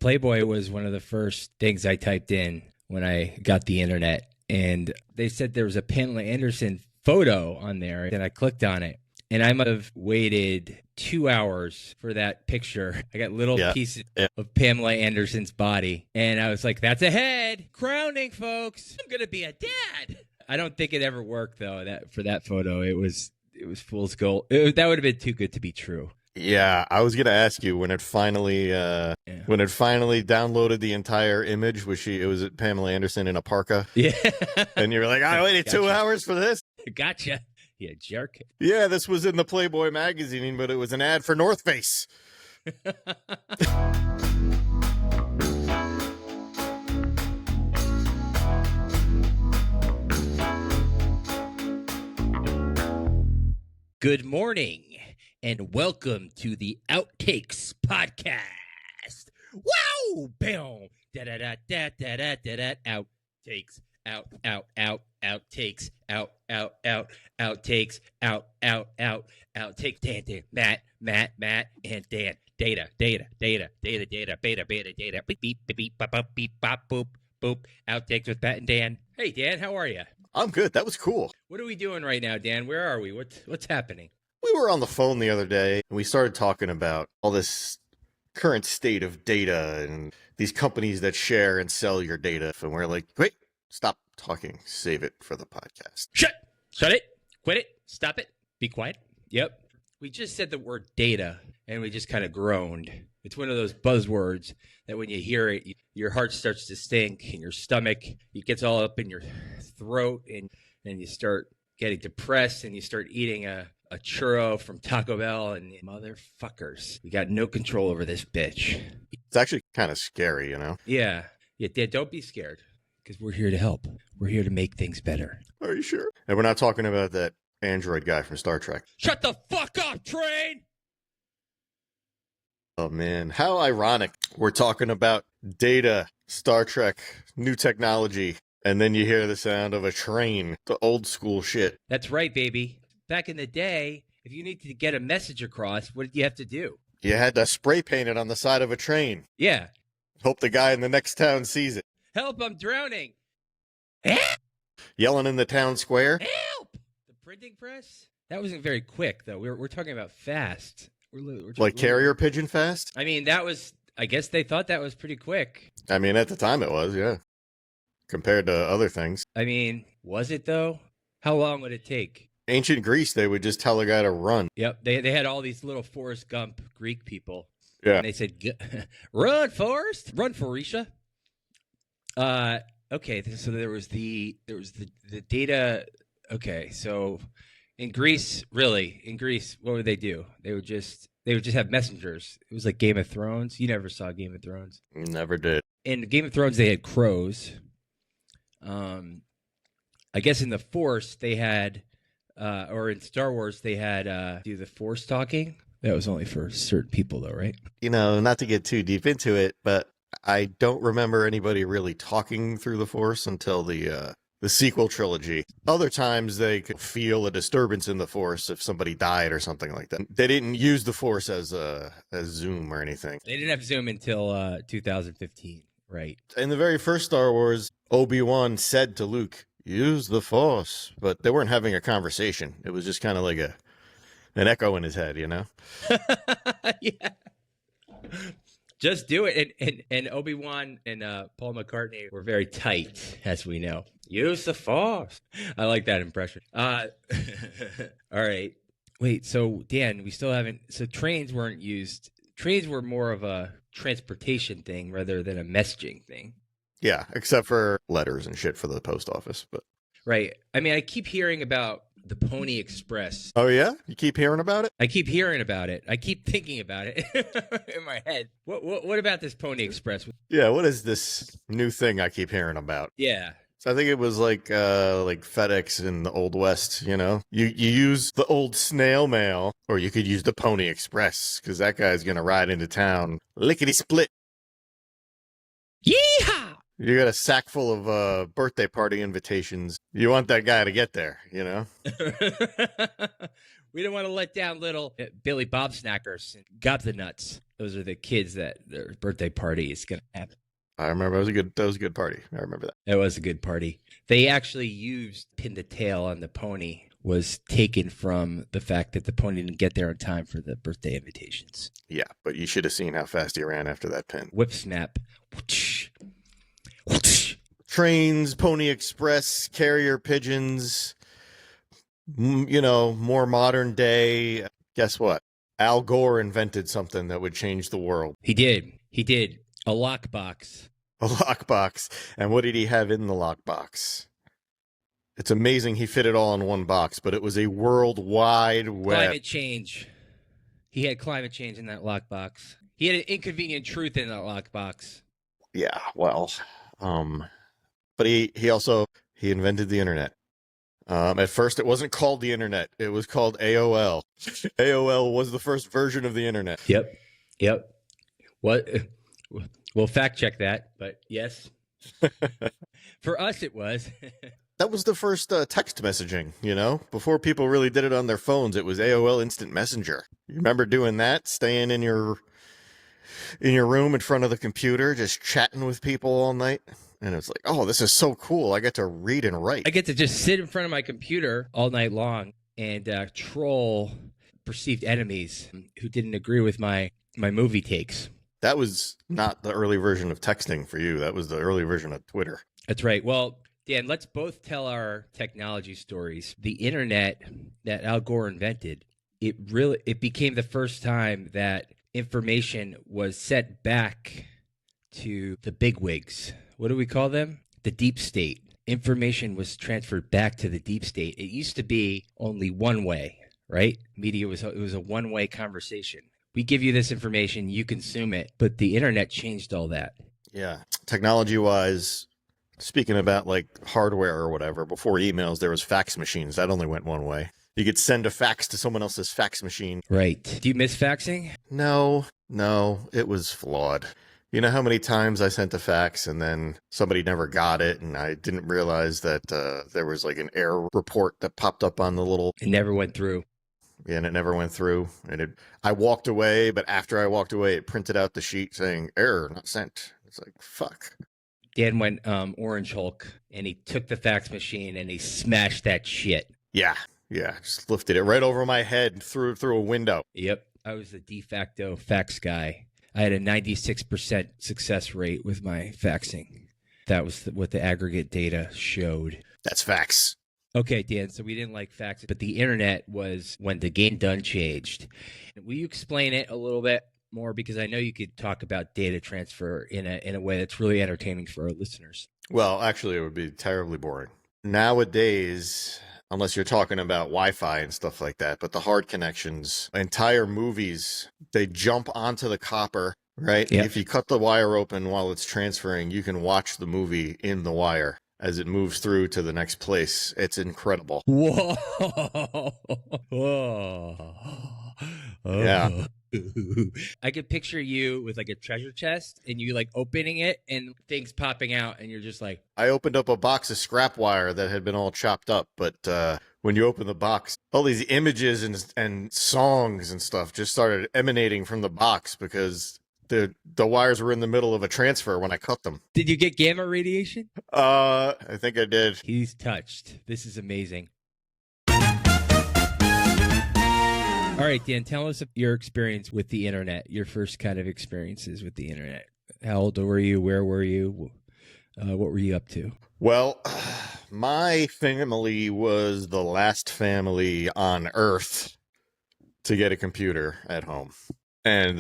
Playboy was one of the first things I typed in when I got the internet. And they said there was a Pamela Anderson photo on there. And I clicked on it. And I might have waited 2 hours for that picture. I got little pieces of Pamela Anderson's body. And I was like, that's a head. Crowning, folks. I'm going to be a dad. I don't think it ever worked, though, for that photo. It was fool's gold. That would have been too good to be true. Yeah, I was gonna ask you when it finally downloaded the entire image. It was Pamela Anderson in a parka? Yeah, and you were like, I waited 2 hours for this. Gotcha. Yeah, jerk. Yeah, this was in the Playboy magazine, but it was an ad for North Face. Good morning. And welcome to the Outtakes podcast. Wow! Bam! Da-da-da-da-da-da-da-da. Outtakes. Outtakes. Outtakes. Outtakes. Dan, Matt, and Dan. Data. Beta. Beep, bop, boop. Outtakes with Matt and Dan. Hey, Dan, how are you? I'm good. That was cool. What are we doing right now, Dan? Where are we? What's happening? We were on the phone the other day, and we started talking about all this current state of data and these companies that share and sell your data. And we're like, wait, stop talking. Save it for the podcast. Shut it. Quit it. Stop it. Be quiet. Yep. We just said the word data, and we just kind of groaned. It's one of those buzzwords that when you hear it, your heart starts to stink in your stomach. It gets all up in your throat, and you start getting depressed, and you start eating a churro from Taco Bell, and motherfuckers, we got no control over this bitch. It's actually kind of scary, you know? Yeah, don't be scared, because we're here to help. We're here to make things better. Are you sure? And we're not talking about that android guy from Star Trek. Shut the fuck up, Train! Oh, man. How ironic. We're talking about data, Star Trek, new technology, and then you hear the sound of a train. The old school shit. That's right, baby. Back in the day, if you needed to get a message across, what did you have to do? You had to spray paint it on the side of a train. Yeah. Hope the guy in the next town sees it. Help, I'm drowning. Yelling in the town square. Help! The printing press? That wasn't very quick, though. We're talking about fast. We're like carrier pigeon fast? I mean, I guess they thought that was pretty quick. I mean, at the time it was, yeah. Compared to other things. I mean, was it, though? How long would it take? Ancient Greece, they would just tell a guy to run. Yep, they had all these little Forrest Gump Greek people. Yeah. And they said, run, Forrest! Run, Forisha! Okay, so there was the data. Okay, so in Greece, what would they do? They would just have messengers. It was like Game of Thrones. You never saw Game of Thrones. Never did. In Game of Thrones, they had crows. I guess in the Force, they had, or in Star Wars, they had do the Force talking. That was only for certain people, though, right? You know, not to get too deep into it, but I don't remember anybody really talking through the Force until the sequel trilogy. Other times they could feel a disturbance in the Force if somebody died or something like that. They didn't use the Force as Zoom or anything. They didn't have Zoom until 2015, right? In the very first Star Wars, Obi-Wan said to Luke, use the Force, but they weren't having a conversation. It was just kind of like an echo in his head, you know? Yeah. Just do it. And Obi-Wan and Paul McCartney were very tight, as we know. Use the Force. I like that impression. All right. Wait, so Dan, we still haven't... So trains weren't used. Trains were more of a transportation thing rather than a messaging thing. Yeah, except for letters and shit for the post office. But right. I mean, I keep hearing about the Pony Express. Oh, yeah? You keep hearing about it? I keep hearing about it. I keep thinking about it in my head. What about this Pony Express? Yeah, what is this new thing I keep hearing about? Yeah. So I think it was like FedEx in the Old West, you know? You use the old snail mail, or you could use the Pony Express, because that guy's going to ride into town lickety-split. Yeehaw! You got a sack full of birthday party invitations. You want that guy to get there, you know? We don't want to let down little Billy Bob Snackers. Got the nuts. Those are the kids that their birthday party is going to happen. I remember that was a good party. I remember that. It was a good party. They actually used pin the tail on the pony was taken from the fact that the pony didn't get there in time for the birthday invitations. Yeah, but you should have seen how fast he ran after that pin. Whip snap. Trains, Pony Express, carrier pigeons, more modern day. Guess what? Al Gore invented something that would change the world. He did. A lockbox. A lockbox. And what did he have in the lockbox? It's amazing he fit it all in one box, but it was a worldwide web. Climate change. He had climate change in that lockbox. He had an inconvenient truth in that lockbox. Yeah, well, but he invented the internet. At first, it wasn't called the internet. It was called AOL. AOL was the first version of the internet. Yep. What? We'll fact check that, but yes. For us, it was. That was the first text messaging, Before people really did it on their phones, it was AOL Instant Messenger. You remember doing that? Staying in your room in front of the computer, just chatting with people all night? And it's like, oh, this is so cool. I get to read and write. I get to just sit in front of my computer all night long and troll perceived enemies who didn't agree with my movie takes. That was not the early version of texting for you. That was the early version of Twitter. That's right. Well, Dan, let's both tell our technology stories. The internet that Al Gore invented, it became the first time that information was sent back to the bigwigs. What do we call them? The deep state. Information was transferred back to the deep state. It used to be only one way, right? Media was a one-way conversation. We give you this information, you consume it, but the internet changed all that. Yeah. Technology-wise, speaking about like hardware or whatever, before emails, there was fax machines. That only went one way. You could send a fax to someone else's fax machine. Right. Do you miss faxing? No, it was flawed. You know how many times I sent a fax and then somebody never got it, and I didn't realize that there was like an error report that popped up on the little... It never went through. Yeah, and it never went through. And I walked away, but after I walked away, it printed out the sheet saying, error, not sent. It's like, fuck. Dan went Orange Hulk, and he took the fax machine and he smashed that shit. Yeah, just lifted it right over my head and threw it through a window. Yep, I was the de facto fax guy. I had a 96% success rate with my faxing. That was what the aggregate data showed. That's fax. Okay, Dan, so we didn't like faxing, but the internet was when the game done changed. Will you explain it a little bit more? Because I know you could talk about data transfer in a way that's really entertaining for our listeners. Well, actually, it would be terribly boring. Nowadays, unless you're talking about Wi-Fi and stuff like that, but the hard connections, entire movies, they jump onto the copper, right? Yep. If you cut the wire open while it's transferring, you can watch the movie in the wire as it moves through to the next place. It's incredible. Whoa. Yeah. I could picture you with like a treasure chest and you like opening it and things popping out and you're just like... I opened up a box of scrap wire that had been all chopped up, but when you open the box, all these images and songs and stuff just started emanating from the box because the wires were in the middle of a transfer when I cut them. Did you get gamma radiation? I think I did. He's touched. This is amazing. All right, Dan, tell us your experience with the internet, your first kind of experiences with the internet. How old were you? Where were you? What were you up to? Well, my family was the last family on Earth to get a computer at home. And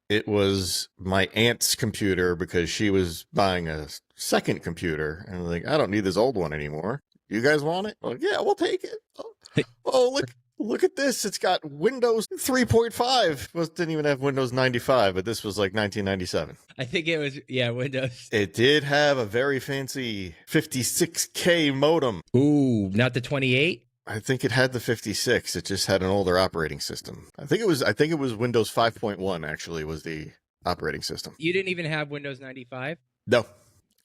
it was my aunt's computer because she was buying a second computer. And I was like, I don't need this old one anymore. You guys want it? Like, yeah, we'll take it. Oh, look at this. It's got Windows 3.5. Well, it didn't even have Windows 95, but this was like 1997. I think it was, Windows. It did have a very fancy 56K modem. Ooh, not the 28? I think it had the 56. It just had an older operating system. I think it was Windows 5.1 actually was the operating system. You didn't even have Windows 95? No.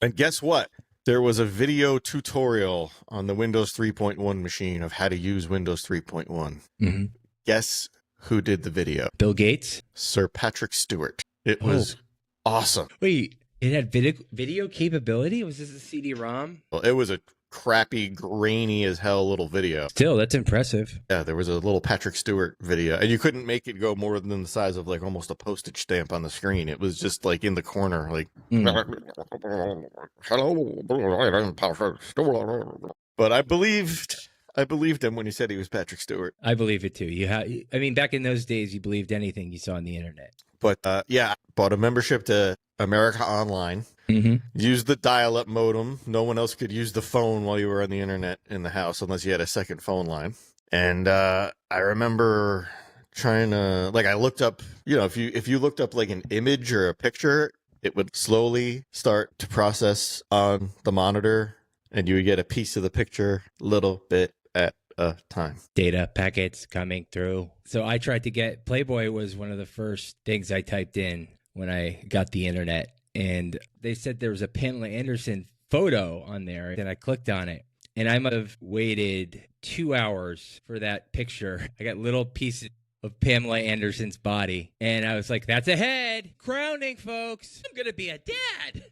And guess what? There was a video tutorial on the Windows 3.1 machine of how to use Windows 3.1. Mm-hmm. Guess who did the video? Bill Gates? Sir Patrick Stewart. It was awesome. Wait, it had video capability? Was this a CD-ROM? Well, it was a crappy, grainy as hell little video. Still, that's impressive. Yeah, there was a little Patrick Stewart video, and you couldn't make it go more than the size of like almost a postage stamp on the screen. It was just like in the corner, like, hello, Patrick Stewart. But I believed him when he said he was Patrick Stewart. I believe it too. I mean, back in those days, you believed anything you saw on the internet. But yeah, bought a membership to America Online. Mm-hmm. Used the dial-up modem. No one else could use the phone while you were on the internet in the house unless you had a second phone line. And I remember trying to, like, I looked up, if you looked up like an image or a picture, it would slowly start to process on the monitor, and you would get a piece of the picture, little bit at a time. Data packets coming through. So I tried to get Playboy was one of the first things I typed in when I got the internet. And they said there was a Pamela Anderson photo on there. And I clicked on it. And I might have waited 2 hours for that picture. I got little pieces of Pamela Anderson's body. And I was like, that's a head. Crowning, folks. I'm going to be a dad.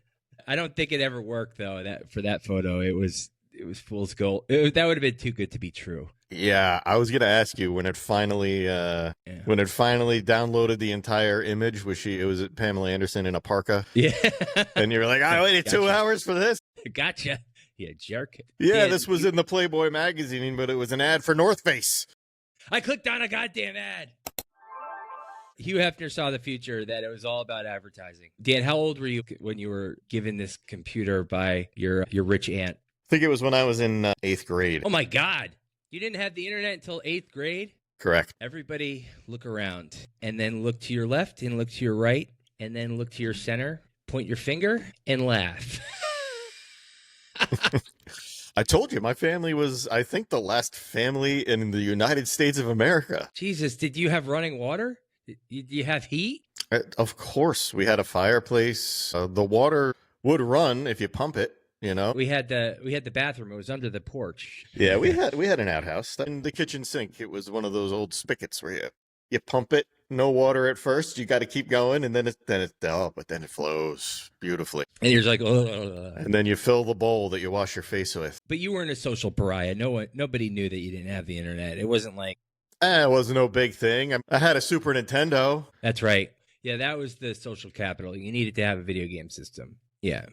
I don't think it ever worked, though, for that photo. It was fool's gold. That would have been too good to be true. Yeah, I was gonna ask you when it finally downloaded the entire image. It was Pamela Anderson in a parka? Yeah, and you were like, I waited 2 hours for this. Gotcha. Yeah, jerk. Yeah, this was in the Playboy magazine, but it was an ad for North Face. I clicked on a goddamn ad. Hugh Hefner saw the future, that it was all about advertising. Dan, how old were you when you were given this computer by your rich aunt? I think it was when I was in 8th grade. Oh my God. You didn't have the internet until 8th grade? Correct. Everybody look around and then look to your left and look to your right and then look to your center, point your finger and laugh. I told you, my family was, I think, the last family in the United States of America. Jesus, did you have running water? Did you have heat? Of course. We had a fireplace. The water would run if you pump it. We had the bathroom. It was under the porch. Yeah, we had an outhouse. In the kitchen sink, it was one of those old spigots where you pump it, no water at first. You got to keep going, and then it flows beautifully. And you're just like, oh. And then you fill the bowl that you wash your face with. But you weren't a social pariah. Nobody knew that you didn't have the internet. It wasn't like it was no big thing. I had a Super Nintendo. That's right. Yeah, that was the social capital. You needed to have a video game system. Yeah.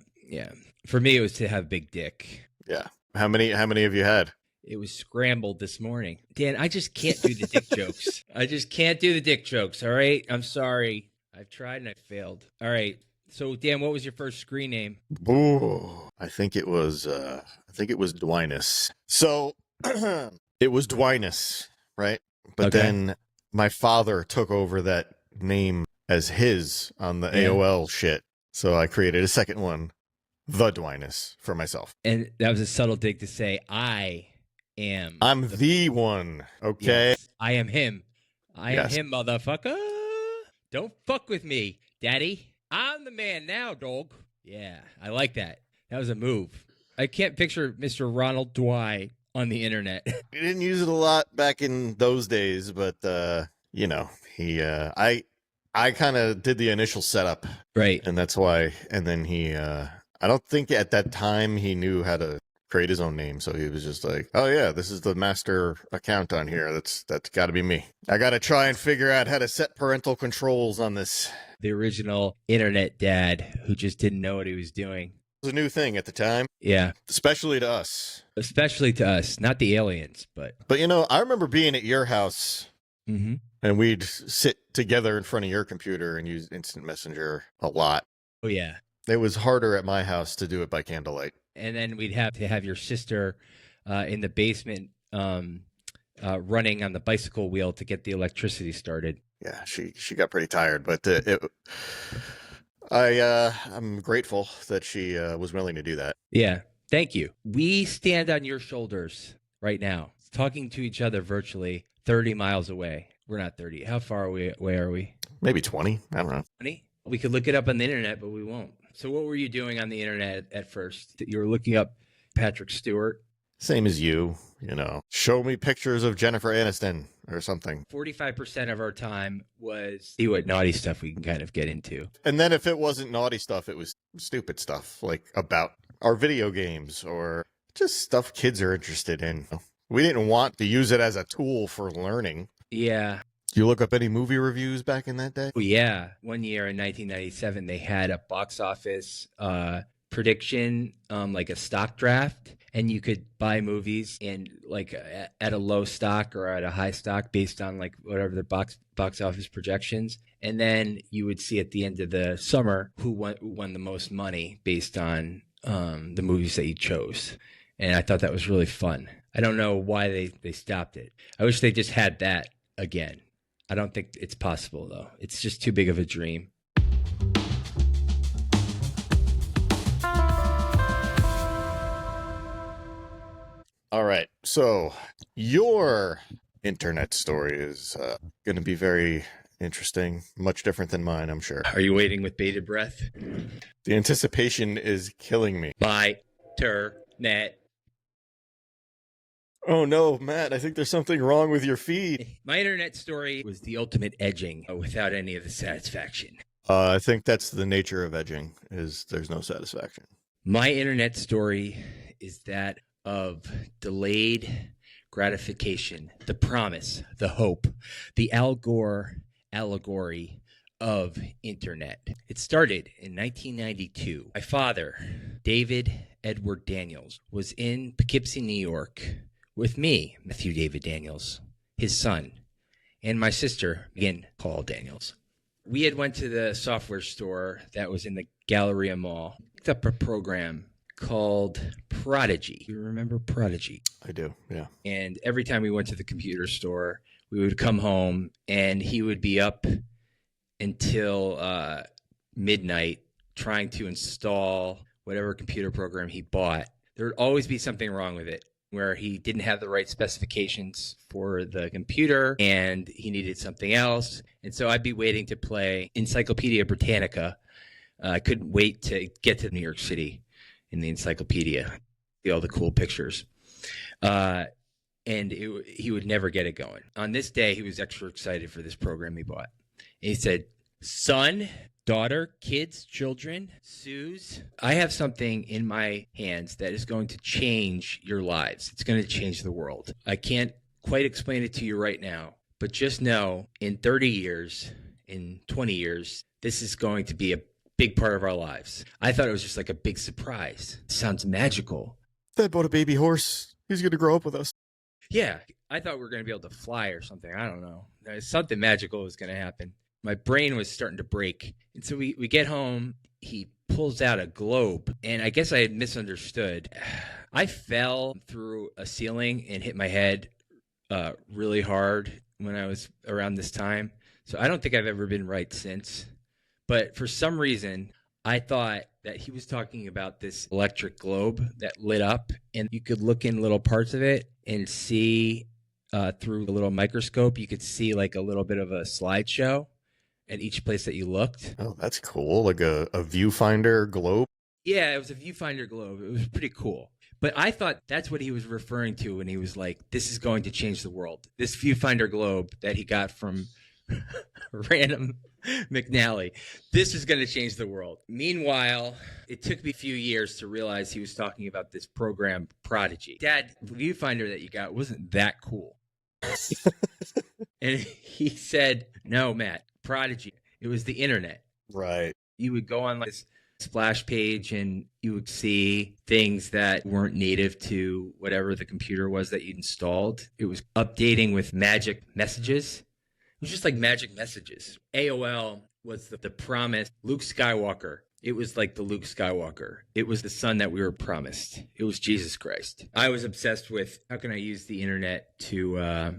For me, it was to have big dick. Yeah. How many have you had? It was scrambled this morning. Dan, I just can't do the dick jokes. I just can't do the dick jokes, all right? I'm sorry. I've tried and I failed. All right. So, Dan, what was your first screen name? Ooh, I think it was Dwinus. So, it was Dwinus, right? But then my father took over that name as his on the AOL shit. So I created a second one, The Dwinus, for myself. And that was a subtle dig to say, I'm the one, okay? Yes, I am him. I am him, motherfucker. Don't fuck with me, daddy. I'm the man now, dog. Yeah, I like that. That was a move. I can't picture Mr. Ronald Dwight on the internet. We didn't use it a lot back in those days, but, I kind of did the initial setup. Right. And that's why, and then I don't think at that time he knew how to create his own name. So he was just like, oh yeah, this is the master account on here. That's got to be me. I got to try and figure out how to set parental controls on this. The original internet dad who just didn't know what he was doing. It was a new thing at the time. Yeah. Especially to us. Not the aliens, but. But I remember being at your house. Mm-hmm. And we'd sit together in front of your computer and use Instant Messenger a lot. Oh, yeah. It was harder at my house to do it by candlelight. And then we'd have to have your sister in the basement running on the bicycle wheel to get the electricity started. Yeah, she got pretty tired, but I'm grateful that she was willing to do that. Yeah, thank you. We stand on your shoulders right now, talking to each other virtually 30 miles away. We're not 30. How far away are we? Maybe 20. I don't know. 20? We could look it up on the internet, but we won't. So what were you doing on the internet at first? You were looking up Patrick Stewart? Same as you, show me pictures of Jennifer Aniston or something. 45% of our time was see what naughty stuff we can kind of get into. And then if it wasn't naughty stuff, it was stupid stuff, like about our video games or just stuff kids are interested in. We didn't want to use it as a tool for learning. Yeah. Do you look up any movie reviews back in that day? Well, yeah. One year in 1997, they had a box office prediction, like a stock draft, and you could buy movies in like at a low stock or at a high stock based on like whatever the box office projections. And then you would see at the end of the summer who won the most money based on the movies that you chose. And I thought that was really fun. I don't know why they stopped it. I wish they just had that again. I don't think it's possible, though. It's just too big of a dream. All right. So your internet story is going to be very interesting, much different than mine, I'm sure. Are you waiting with bated breath? The anticipation is killing me. My internet. Oh no, Matt, I think there's something wrong with your feed. My internet story was the ultimate edging without any of the satisfaction. I think that's the nature of edging, is there's no satisfaction. My internet story is that of delayed gratification, the promise, the hope, the Al Gore allegory of internet. It started in 1992. My father, David Edward Daniels, was in Poughkeepsie, New York, with me, Matthew David Daniels, his son, and my sister, Megan Paul Daniels. We had went to the software store that was in the Galleria Mall, picked up a program called Prodigy. You remember Prodigy? I do, yeah. And every time we went to the computer store, we would come home and he would be up until midnight trying to install whatever computer program he bought. There would always be something wrong with it, where he didn't have the right specifications for the computer and he needed something else. And so I'd be waiting to play Encyclopedia Britannica. I couldn't wait to get to New York City in the Encyclopedia, see all the cool pictures. And he would never get it going. On this day, he was extra excited for this program he bought. And he said, "Son, daughter, kids, children, Suze, I have something in my hands that is going to change your lives. It's going to change the world. I can't quite explain it to you right now, but just know in 30 years, in 20 years, this is going to be a big part of our lives." I thought it was just like a big surprise. It sounds magical. Dad bought a baby horse. He's going to grow up with us. Yeah, I thought we were going to be able to fly or something. I don't know. Something magical was going to happen. My brain was starting to break. And so we get home. He pulls out a globe. And I guess I had misunderstood. I fell through a ceiling and hit my head really hard when I was around this time. So I don't think I've ever been right since. But for some reason, I thought that he was talking about this electric globe that lit up. And you could look in little parts of it and see through a little microscope. You could see like a little bit of a slideshow at each place that you looked. Oh, that's cool. Like a viewfinder globe? Yeah, it was a viewfinder globe. It was pretty cool. But I thought that's what he was referring to when he was like, this is going to change the world. This viewfinder globe that he got from random McNally. This is going to change the world. Meanwhile, it took me a few years to realize he was talking about this program, Prodigy. Dad, the viewfinder that you got wasn't that cool. And he said, "No, Matt, Prodigy. It was the internet." Right. You would go on like this splash page and you would see things that weren't native to whatever the computer was that you installed. It was updating with magic messages. It was just like magic messages. AOL was the promise. Luke Skywalker. It was like the Luke Skywalker. It was the son that we were promised. It was Jesus Christ. I was obsessed with how can I use the internet to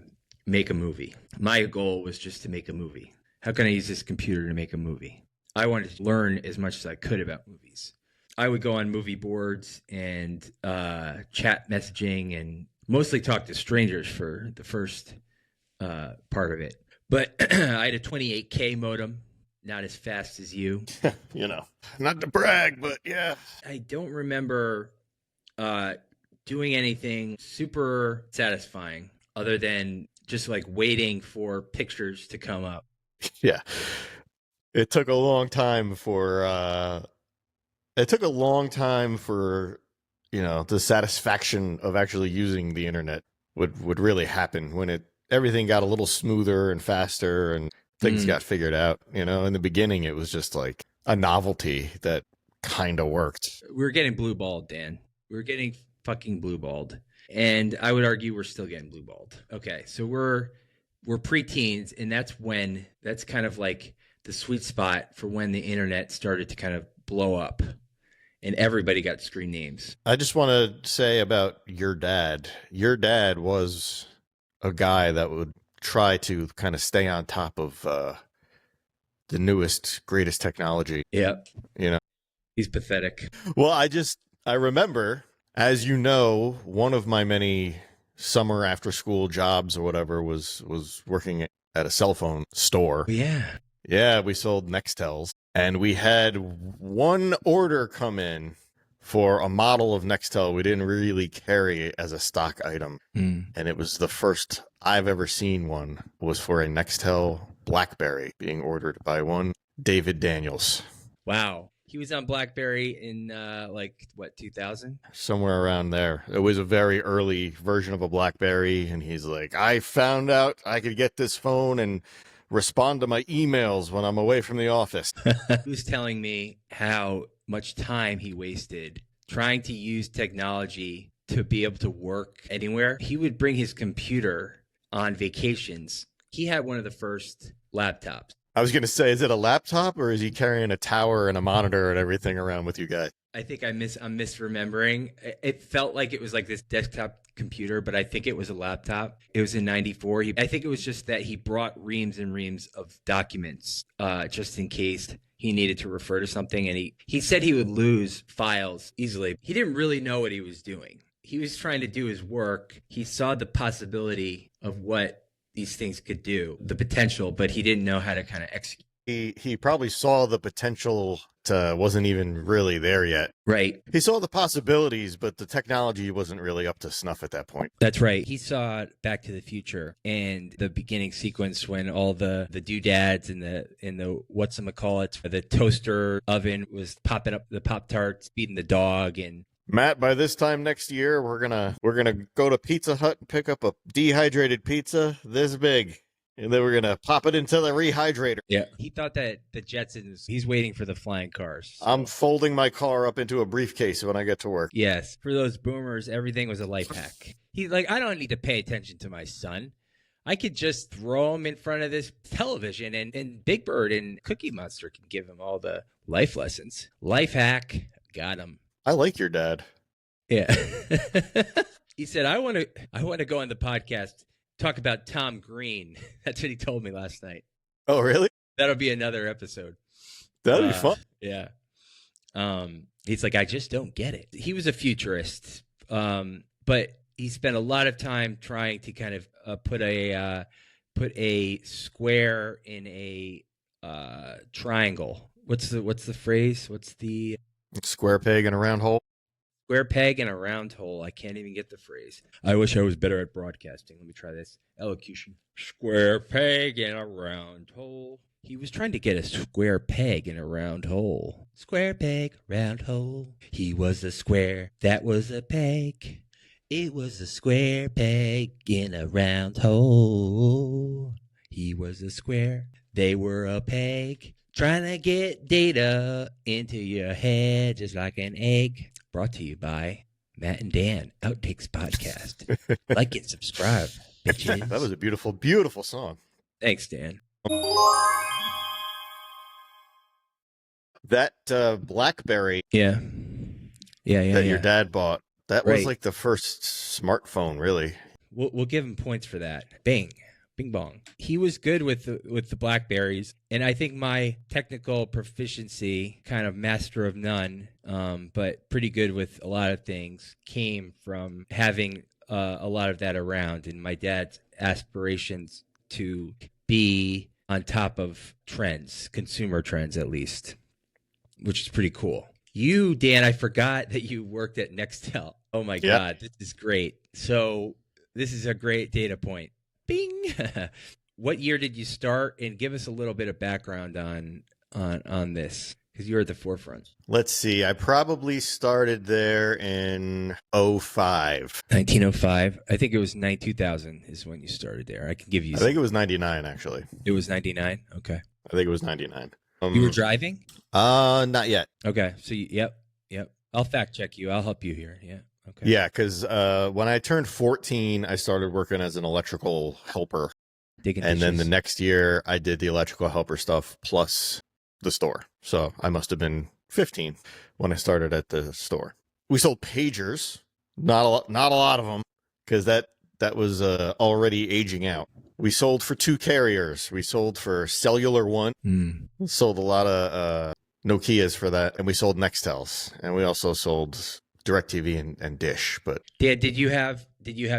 make a movie. My goal was just to make a movie. How can I use this computer to make a movie? I wanted to learn as much as I could about movies. I would go on movie boards and chat messaging and mostly talk to strangers for the first part of it. But I had a 28K modem, not as fast as you. Not to brag, but yeah. I don't remember doing anything super satisfying other than just like waiting for pictures to come up. Yeah. It took a long time for the satisfaction of actually using the internet would really happen when everything got a little smoother and faster and things got figured out. In the beginning it was just like a novelty that kind of worked. We were getting blue balled, Dan. We were getting fucking blue balled. And I would argue we're still getting blue balled. Okay, so we're preteens, and that's kind of like the sweet spot for when the internet started to kind of blow up and everybody got screen names. I just want to say about your dad. Your dad was a guy that would try to kind of stay on top of the newest, greatest technology. Yep. He's pathetic. Well, I remember, as you know, one of my many summer after school jobs or whatever was working at a cell phone store. Yeah. Yeah, we sold Nextels, and we had one order come in for a model of Nextel we didn't really carry as a stock item. And it was the first I've ever seen one was for a Nextel BlackBerry being ordered by one David Daniels. Wow. He was on BlackBerry in 2000? Somewhere around there. It was a very early version of a BlackBerry, and he's like, I found out I could get this phone and respond to my emails when I'm away from the office. He was telling me how much time he wasted trying to use technology to be able to work anywhere. He would bring his computer on vacations. He had one of the first laptops. I was going to say, is it a laptop or is he carrying a tower and a monitor and everything around with you guys? I think I'm misremembering. It felt like it was like this desktop computer, but I think it was a laptop. It was in 94. I think it was just that he brought reams and reams of documents just in case he needed to refer to something. And he said he would lose files easily. He didn't really know what he was doing. He was trying to do his work. He saw the possibility of what these things could do, the potential, but he didn't know how to kind of execute. He probably saw the potential, wasn't even really there yet. Right. He saw the possibilities, but the technology wasn't really up to snuff at that point. That's right. He saw Back to the Future and the beginning sequence when all the doodads and the whatchamacallit, the toaster oven was popping up the Pop-Tarts, feeding the dog. And Matt, by this time next year, we're gonna go to Pizza Hut and pick up a dehydrated pizza this big. And then we're going to pop it into the rehydrator. Yeah. He thought that the Jetsons, he's waiting for the flying cars. So. I'm folding my car up into a briefcase when I get to work. Yes. For those boomers, everything was a life hack. He's like, I don't need to pay attention to my son. I could just throw him in front of this television and Big Bird and Cookie Monster can give him all the life lessons. Life hack. Got him. I like your dad. Yeah. He said, I want to go on the podcast. Talk about Tom Green. That's what he told me last night. Oh, really? That'll be another episode. That'll be fun. Yeah. He's like, I just don't get it. He was a futurist, but he spent a lot of time trying to kind of put a square in a triangle. What's the phrase? What's the square peg in a round hole? Square peg in a round hole. I can't even get the phrase. I wish I was better at broadcasting. Let me try this. Elocution. Square peg in a round hole. He was trying to get a square peg in a round hole. Square peg, round hole. He was a square. That was a peg. It was a square peg in a round hole. He was a square. They were a peg. Trying to get data into your head just like an egg. Brought to you by Matt and Dan, Outtakes Podcast. Like and subscribe, bitches. That was a beautiful, beautiful song. Thanks, Dan. That BlackBerry Yeah. your dad bought, that was Right. like the first smartphone, really. We'll give him points for that. Bing. Bing bong. He was good with the Blackberries, and I think my technical proficiency, kind of master of none, but pretty good with a lot of things, came from having a lot of that around, and my dad's aspirations to be on top of trends, consumer trends at least, which is pretty cool. You, Dan, I forgot that you worked at Nextel. Oh my Yeah. God, this is great. So this is a great data point. Bing. What year did you start? And give us a little bit of background on this because you're at the forefront. Let's see. I probably started there in '05. 1905. I think it was 2000 is when you started there. I can give you. I think it was 99, actually. It was 99. Okay. I think it was 99. You were driving? Not yet. Okay. So yep. I'll fact check you. I'll help you here. Yeah. Okay. Yeah, because when I turned 14, I started working as an electrical helper. And then the next year, I did the electrical helper stuff plus the store. So I must have been 15 when I started at the store. We sold pagers, not a lot of them, because that was already aging out. We sold for 2 carriers. We sold for Cellular One. Sold a lot of Nokias for that, and we sold Nextels, and we also sold DirecTV and Dish. But Dan, did you have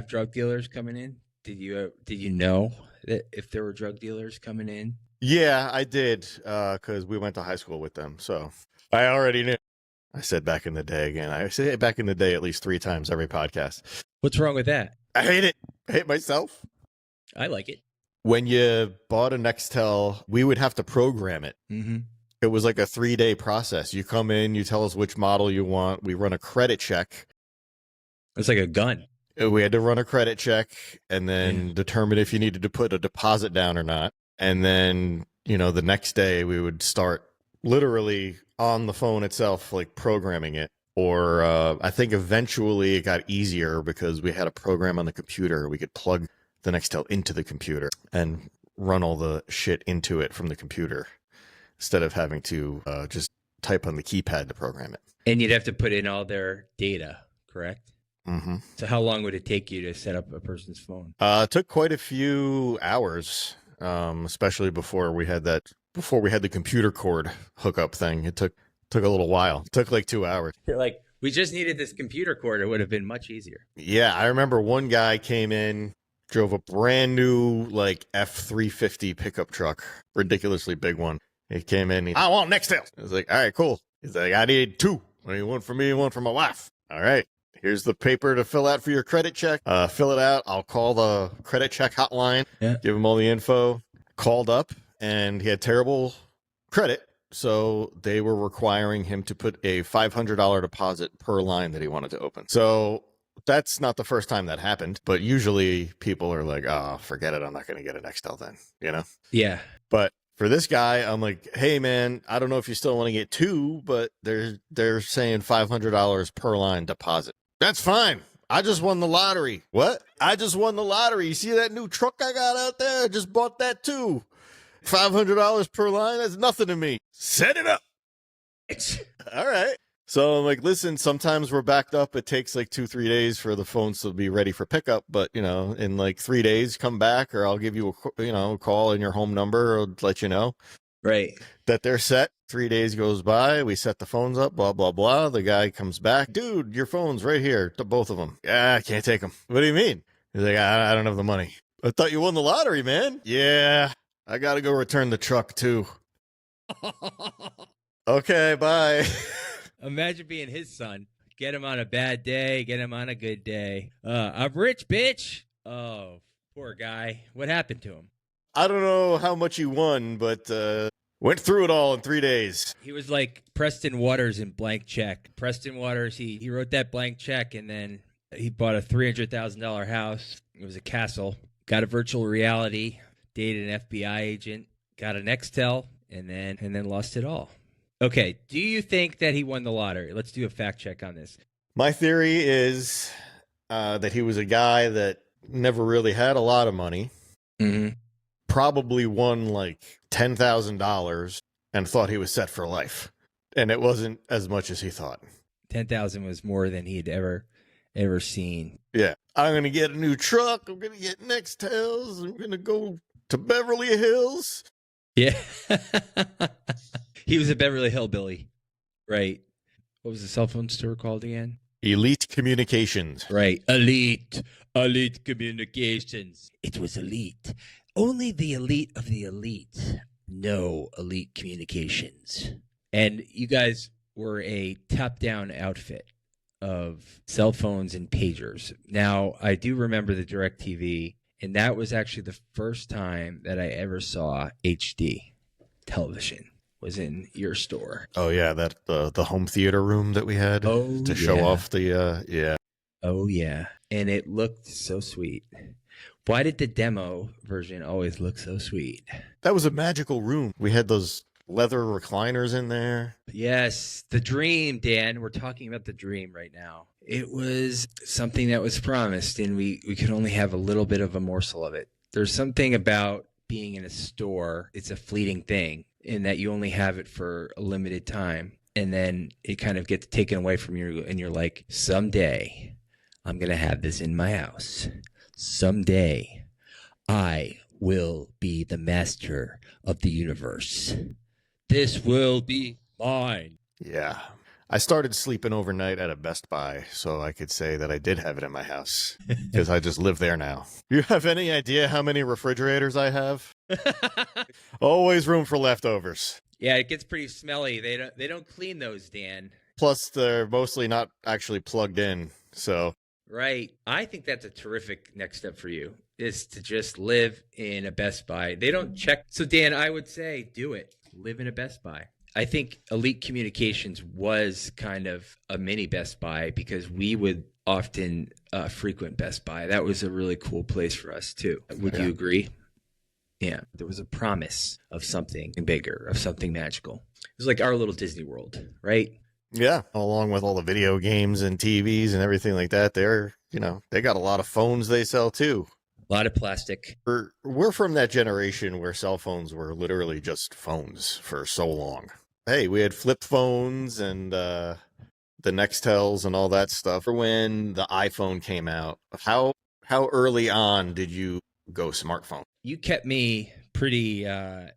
drug dealers coming in? Did you know that if there were drug dealers coming in? Yeah, I did, because we went to high school with them, so I already knew. I said back in the day again. I say back in the day at least 3 times every podcast. What's wrong with that? I hate it. I hate myself. I like it. When you bought a Nextel, we would have to program it. Mm-hmm. It was like a 3-day process. You come in, you tell us which model you want. We run a credit check. It's like a gun. We had to run a credit check and then determine if you needed to put a deposit down or not. And then, the next day we would start literally on the phone itself, like programming it. Or I think eventually it got easier because we had a program on the computer. We could plug the Nextel into the computer and run all the shit into it from the computer instead of having to just type on the keypad to program it. And you'd have to put in all their data, correct? Mm-hmm. So how long would it take you to set up a person's phone? It took quite a few hours, especially before we had the computer cord hookup thing. It took a little while. It took like 2 hours. You're like, we just needed this computer cord. It would have been much easier. Yeah, I remember one guy came in, drove a brand new like F-350 pickup truck, ridiculously big one. He came in, I want Nextels. I was like, all right, cool. He's like, I need 2. I need one for me, one for my wife. All right. Here's the paper to fill out for your credit check. Fill it out. I'll call the credit check hotline. Yeah. Give him all the info. Called up, and he had terrible credit. So they were requiring him to put a $500 deposit per line that he wanted to open. So that's not the first time that happened. But usually people are like, oh, forget it. I'm not going to get a Nextel then, Yeah. But for this guy, I'm like, hey, man, I don't know if you still want to get 2, but they're saying $500 per line deposit. That's fine. I just won the lottery. What? I just won the lottery. You see that new truck I got out there? I just bought that too. $500 per line? That's nothing to me. Set it up. All right. So I'm like, listen, sometimes we're backed up. It takes like 2-3 days for the phones to be ready for pickup. But, in like 3 days, come back or I'll give you a call in your home number or let you know. Right. That they're set. 3 days goes by. We set the phones up, blah, blah, blah. The guy comes back. Dude, your phone's right here. To both of them. Yeah, I can't take them. What do you mean? He's like, I don't have the money. I thought you won the lottery, man. Yeah, I got to go return the truck too. Okay, bye. Imagine being his son. Get him on a bad day. Get him on a good day. I'm rich, bitch. Oh, poor guy. What happened to him? I don't know how much he won, but went through it all in 3 days. He was like Preston Waters in Blank Check. Preston Waters, he wrote that blank check, and then he bought a $300,000 house. It was a castle. Got a virtual reality. Dated an FBI agent. Got a Nextel, and then lost it all. Okay, do you think that he won the lottery? Let's do a fact check on this. My theory is that he was a guy that never really had a lot of money. Mm-hmm. Probably won like $10,000 and thought he was set for life. And it wasn't as much as he thought. 10,000 was more than he'd ever seen. Yeah. I'm going to get a new truck. I'm going to get Nextels. I'm going to go to Beverly Hills. Yeah. He was a Beverly Hillbilly. Right. What was the cell phone store called again? Elite Communications. Right. Elite Communications. It was elite. Only the elite of the elite know Elite Communications. And you guys were a top-down outfit. of cell phones and pagers. Now, I do remember the DirecTV, and that was actually the first time that I ever saw HD television was in your store. Oh yeah, that the home theater room that we had to show off the yeah. Oh yeah, and it looked so sweet. Why did the demo version always look so sweet? That was a magical room. We had those leather recliners in there. Yes, the dream, Dan. We're talking about the dream right now. It was something that was promised, and we could only have a little bit of a morsel of it. There's something about being in a store. It's a fleeting thing in that you only have it for a limited time, and then it kind of gets taken away from you, and you're like, someday I'm going to have this in my house. Someday I will be the master of the universe. This will be mine. Yeah. I started sleeping overnight at a Best Buy, so I could say that I did have it in my house because I just live there now. You have any idea how many refrigerators I have? Always room for leftovers. Yeah, it gets pretty smelly. They don't clean those, Dan. Plus, they're mostly not actually plugged in, so. Right. I think that's a terrific next step for you, is to just live in a Best Buy. They don't check. So, Dan, I would say do it. Live in a Best Buy. I think Elite Communications was kind of a mini Best Buy because we would often frequent Best Buy. That was a really cool place for us, too. Would you agree? Yeah. There was a promise of something bigger, of something magical. It was like our little Disney World, right? Yeah, along with all the video games and TVs and everything like that, they got a lot of phones they sell too. A lot of plastic. We're from that generation where cell phones were literally just phones for so long. Hey, we had flip phones and the Nextels and all that stuff. on the iPhone came out, how early on did you go smartphone? You kept me pretty on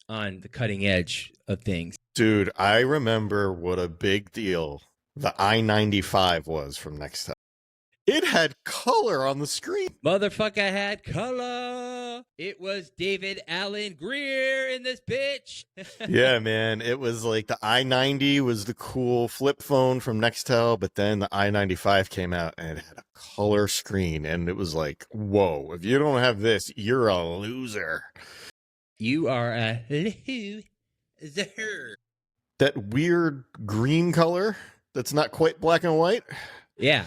the cutting edge of things. Dude, I remember what a big deal the i95 was from Nextel. It had color on the screen. Motherfucker had color. It was David Allen Greer in this bitch. Yeah, man. It was like the i90 was the cool flip phone from Nextel, but then the i95 came out and it had a color screen. And it was like, whoa, if you don't have this, you're a loser. You are a loser. That weird green color that's not quite black and white. Yeah.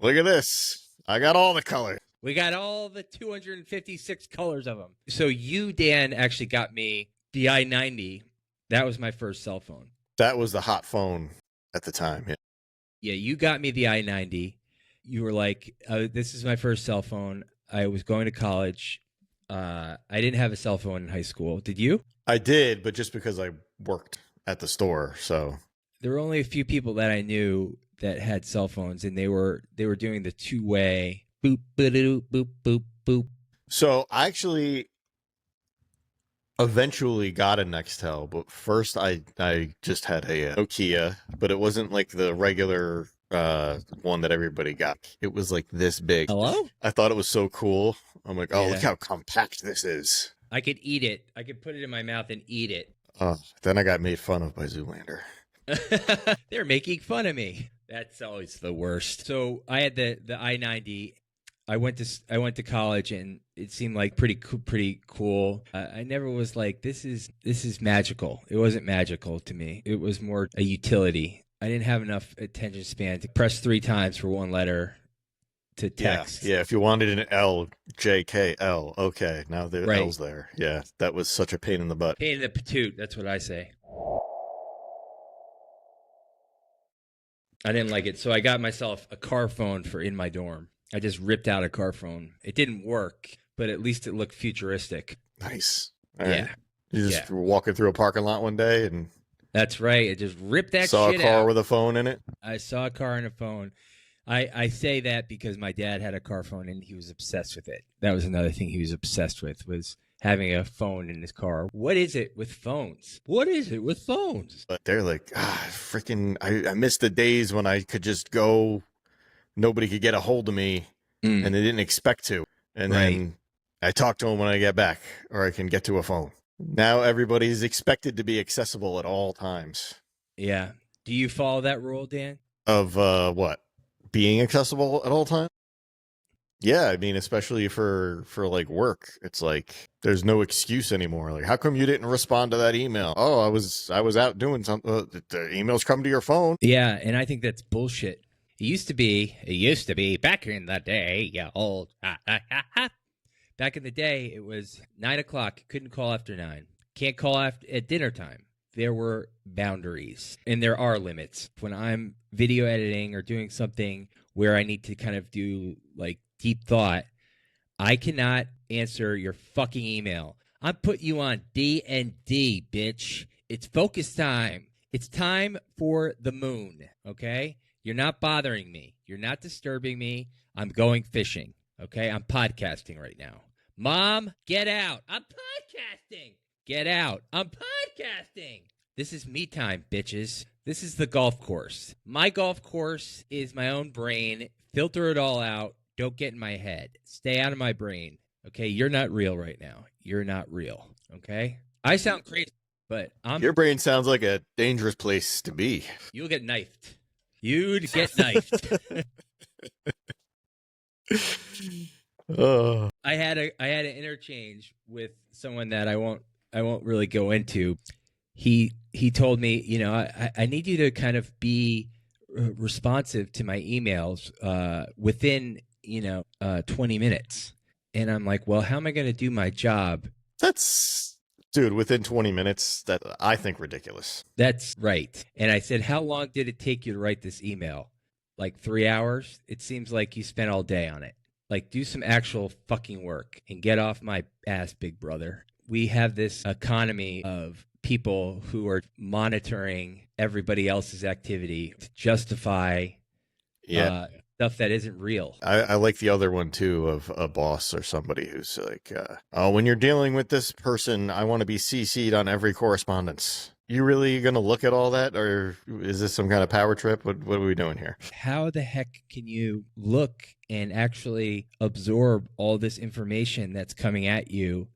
Look at this. I got all the colors. We got all the 256 colors of them. So you, Dan, actually got me the i90. That was my first cell phone. That was the hot phone at the time. Yeah. Yeah, you got me the i90. You were like, this is my first cell phone. I was going to college. I didn't have a cell phone in high school. Did you? I did, but just because I worked at the store, so. There were only a few people that I knew that had cell phones, and they were doing the two-way boop, boop, boop, boop, boop. So I actually eventually got a Nextel, but first I just had a Nokia, but it wasn't like the regular one that everybody got. It was like this big. Hello? I thought it was so cool. I'm like, oh, look how compact this is. I could eat it. I could put it in my mouth and eat it. Then I got made fun of by Zoolander. They're making fun of me. That's always the worst. So I had the i90. I went to college, and it seemed like pretty cool. I never was like, this is magical. It wasn't magical to me. It was more a utility. I didn't have enough attention span to press 3 times for one letter to text. Yeah. If you wanted an L, J, K, L. Okay, now the L's there. Yeah, that was such a pain in the butt. Pain in the patoot. That's what I say. I didn't like it, so I got myself a car phone for in my dorm. I just ripped out a car phone. It didn't work, but at least it looked futuristic. Nice. All right. You just were walking through a parking lot one day and... That's right. I just ripped that shit out. Saw a car with a phone in it? I saw a car and a phone. I say that because my dad had a car phone and he was obsessed with it. That was another thing he was obsessed with, was having a phone in his car. What is it with phones? What is it with phones? But they're like, freaking, I miss the days when I could just go, nobody could get a hold of me, and they didn't expect to. And then I talk to them when I get back, or I can get to a phone. Now everybody's expected to be accessible at all times. Yeah. Do you follow that rule, Dan? Of what? Being accessible at all times? Yeah, I mean, especially for like work, it's like there's no excuse anymore. Like, how come you didn't respond to that email? Oh, I was out doing something. The emails come to your phone. Yeah, and I think that's bullshit. It used to be back in the day, you old. Back in the day, it was 9:00. Couldn't call after 9. Can't call after at dinner time. There were boundaries, and there are limits. When I'm video editing or doing something where I need to kind of do like deep thought, I cannot answer your fucking email. I'm putting you on D&D, bitch. It's focus time. It's time for the moon, okay? You're not bothering me. You're not disturbing me. I'm going fishing, okay? I'm podcasting right now. Mom, get out. I'm podcasting. Get out. I'm podcasting. This is me time, bitches. This is the golf course. My golf course is my own brain. Filter it all out. Don't get in my head. Stay out of my brain. Okay? You're not real right now. You're not real. Okay? I sound crazy, but Your brain sounds like a dangerous place to be. You'll get knifed. You'd get knifed. Oh. I had an interchange with someone that I won't really go into. He told me, you know, I need you to kind of be responsive to my emails within 20 minutes. And I'm like, well, how am I going to do my job? That's, dude, within 20 minutes, that I think ridiculous. That's right. And I said, how long did it take you to write this email? Like 3 hours? It seems like you spent all day on it. Like, do some actual fucking work and get off my ass, big brother. We have this economy of people who are monitoring everybody else's activity to justify stuff that isn't real. I like the other one, too, of a boss or somebody who's like, oh, when you're dealing with this person, I want to be CC'd on every correspondence. You really going to look at all that, or is this some kind of power trip? What are we doing here? How the heck can you look and actually absorb all this information that's coming at you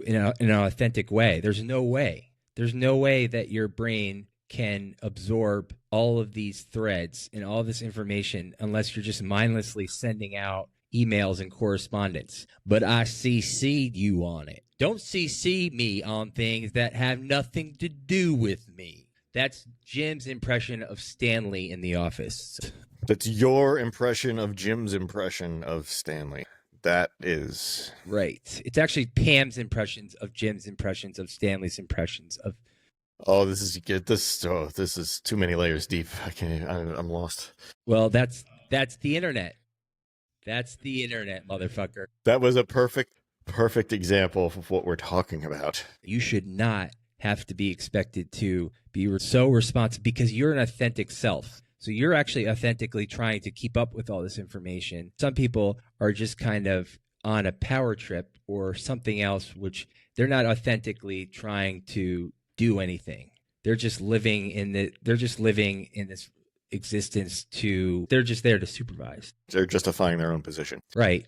in an authentic way? There's no way. There's no way that your brain can absorb all of these threads and all this information unless you're just mindlessly sending out emails and correspondence. But I CC'd you on it. Don't CC me on things that have nothing to do with me. That's Jim's impression of Stanley in The Office. That's your impression of Jim's impression of Stanley. That is... Right. It's actually Pam's impressions of Jim's impressions of Stanley's impressions of... Oh, this is this is too many layers deep. I'm lost. Well, that's the internet. That's the internet, motherfucker. That was a perfect example of what we're talking about. You should not have to be expected to be so responsive because you're an authentic self. So you're actually authentically trying to keep up with all this information. Some people are just kind of on a power trip or something else, which they're not authentically trying to do anything. They're just living in this existence they're just there to supervise. They're justifying their own position. Right.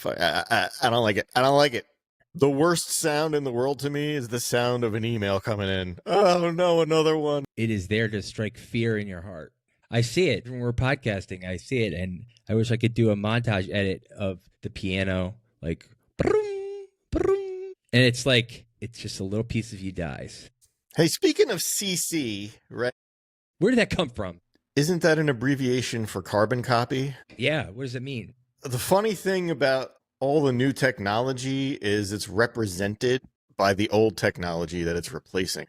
I don't like it. I don't like it. The worst sound in the world to me is the sound of an email coming in. Oh no, another one. It is there to strike fear in your heart. I see it when we're podcasting. I see it, and I wish I could do a montage edit of the piano, like, brum, brum. And it's like, it's just a little piece of you dies. Hey, speaking of CC, right? Where did that come from? Isn't that an abbreviation for carbon copy? Yeah, what does it mean? The funny thing about all the new technology is it's represented by the old technology that it's replacing.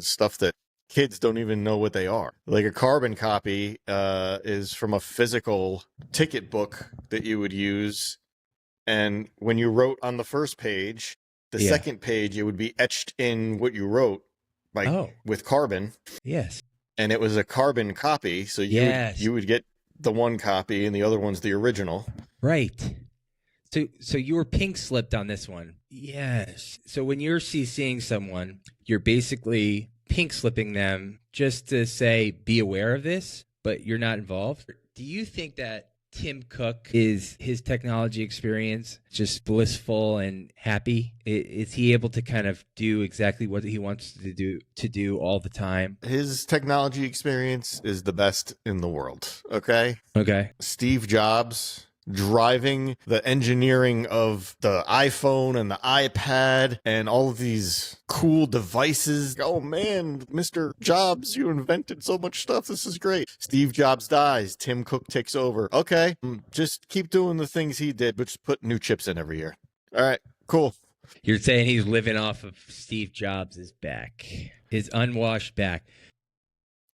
Stuff that kids don't even know what they are. Like a carbon copy is from a physical ticket book that you would use. And when you wrote on the first page, the second page, it would be etched in what you wrote with carbon. Yes. And it was a carbon copy. So you would get the one copy and the other one's the original. Right. So you were pink slipped on this one. Yes. So when you're CCing someone, you're basically pink slipping them just to say, be aware of this, but you're not involved. Do you think that Tim Cook, is his technology experience just blissful and happy? Is he able to kind of do exactly what he wants to do all the time? His technology experience is the best in the world. Okay. Okay. Steve Jobs driving the engineering of the iPhone and the iPad and all of these cool devices. Oh man, Mr. Jobs, you invented so much stuff. This is great. Steve Jobs dies. Tim Cook takes over. Okay, just keep doing the things he did, but just put new chips in every year. All right, cool. You're saying he's living off of Steve Jobs' back, his unwashed back.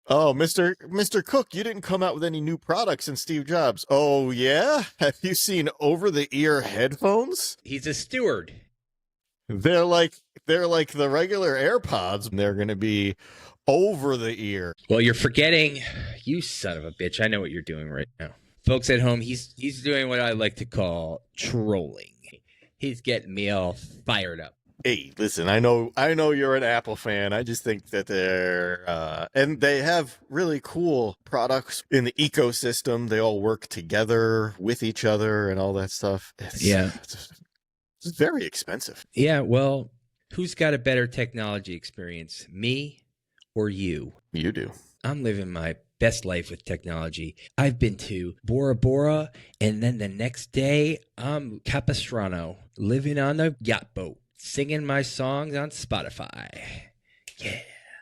Oh, Mr. Cook, you didn't come out with any new products in Steve Jobs. Oh, yeah? Have you seen over-the-ear headphones? He's a steward. They're like the regular AirPods. They're going to be over the ear. Well, you're forgetting, you son of a bitch. I know what you're doing right now. Folks at home, he's doing what I like to call trolling. He's getting me all fired up. Hey, listen, I know you're an Apple fan. I just think that and they have really cool products in the ecosystem. They all work together with each other and all that stuff. It's very expensive. Yeah, well, who's got a better technology experience, me or you? You do. I'm living my best life with technology. I've been to Bora Bora, and then the next day, I'm Capistrano, living on a yacht boat, singing my songs on Spotify. Yeah.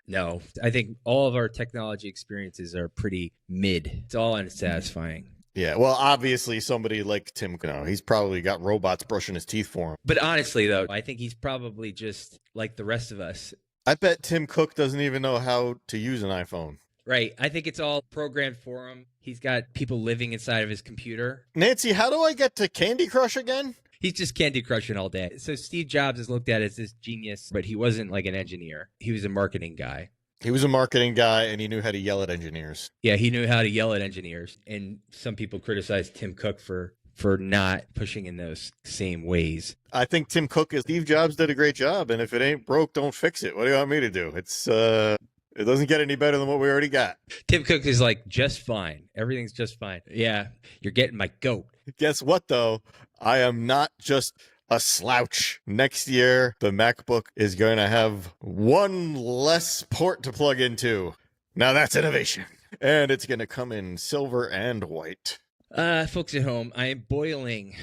No, I think all of our technology experiences are pretty mid. It's all unsatisfying. Yeah, well, obviously somebody like Tim, he's probably got robots brushing his teeth for him. But honestly, though, I think he's probably just like the rest of us. I bet Tim Cook doesn't even know how to use an iPhone. Right. I think it's all programmed for him. He's got people living inside of his computer. Nancy, how do I get to Candy Crush again? He's just Candy Crushing all day. So Steve Jobs is looked at as this genius, but he wasn't like an engineer. He was a marketing guy. He was a marketing guy, and he knew how to yell at engineers. Yeah, he knew how to yell at engineers. And some people criticized Tim Cook for not pushing in those same ways. I think Tim Cook is Steve Jobs did a great job, and if it ain't broke, don't fix it. What do you want me to do? It doesn't get any better than what we already got. Tim Cook is like, just fine. Everything's just fine. Yeah, you're getting my goat. Guess what, though? I am not just a slouch. Next year, the MacBook is going to have one less port to plug into. Now that's innovation. And it's going to come in silver and white. Folks at home, I am boiling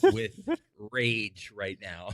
with rage right now.